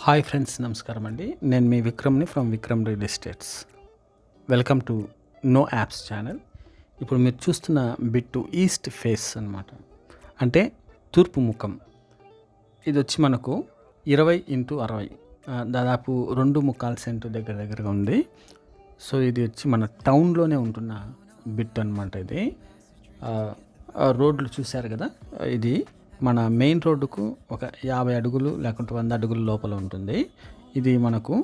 Hi friends, నమస్కారం అండి. నేను మీ విక్రమ్ని from Vikram real estates. Welcome to no apps channel. ఇప్పుడు మీరు చూస్తున్న బిట్టు ఈస్ట్ ఫేస్ అనమాట, అంటే తూర్పు ముఖం. ఇది వచ్చి మనకు 20x60, దాదాపు 2.25 సెంటు దగ్గరగా ఉంది. సో ఇది వచ్చి మన టౌన్లోనే ఉంటున్న బిట్ అనమాట. ఇది రోడ్లు చూశారు కదా, ఇది మన మెయిన్ రోడ్డుకు ఒక 50 అడుగులు లేకుంటే 100 అడుగుల లోపల ఉంటుంది. ఇది మనకు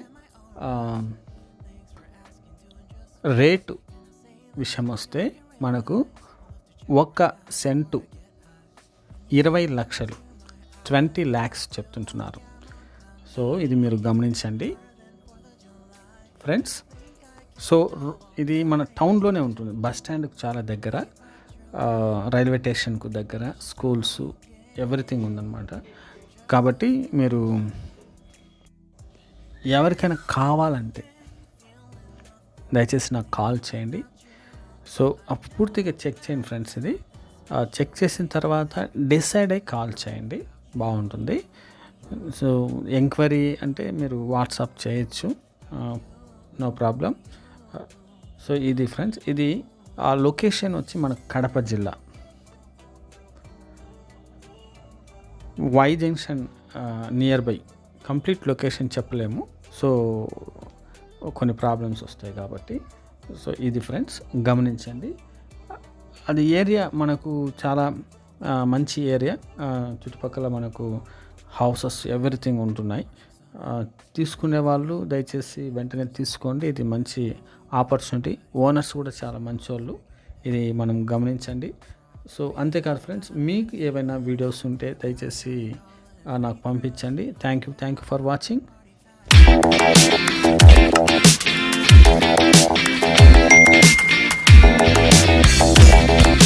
రేటు విషయం వస్తే మనకు 1 సెంటు 20 లక్షలు 20 lakhs చెప్తుంటున్నారు. సో ఇది మీరు గమనించండి ఫ్రెండ్స్. సో ఇది మన టౌన్లోనే ఉంటుంది, బస్ స్టాండ్కు చాలా దగ్గర, రైల్వే స్టేషన్కు దగ్గర, స్కూల్స్ ఎవ్రీథింగ్ ఉందన్నమాట. కాబట్టి మీరు ఎవరికైనా కావాలంటే దయచేసి నాకు కాల్ చేయండి. సో పూర్తిగా చెక్ చేయండి ఫ్రెండ్స్. ఇది చెక్ చేసిన తర్వాత డిసైడ్ అయ్యి కాల్ చేయండి, బాగుంటుంది. సో ఎంక్వైరీ అంటే మీరు వాట్సాప్ చేయొచ్చు, నో ప్రాబ్లం. సో ఇది ఫ్రెండ్స్, ఇది ఆ లొకేషన్ వచ్చి మన కడప జిల్లా Y junction near by. Complete location చెప్పలేము, సో కొన్ని ప్రాబ్లమ్స్ వస్తాయి కాబట్టి. సో ఇది ఫ్రెండ్స్ గమనించండి. అది ఏరియా మనకు చాలా మంచి ఏరియా, చుట్టుపక్కల మనకు హౌసెస్ ఎవ్రీథింగ్ ఉంటున్నాయి. తీసుకునే వాళ్ళు దయచేసి వెంటనే తీసుకోండి, ఇది మంచి ఆపర్చునిటీ. ఓనర్స్ కూడా చాలా మంచి వాళ్ళు, ఇది మనం గమనించండి. సో అంతేకాదు ఫ్రెండ్స్, మీకు ఏవైనా వీడియోస్ ఉంటే దయచేసి నాకు పంపించండి. Thank you for watching.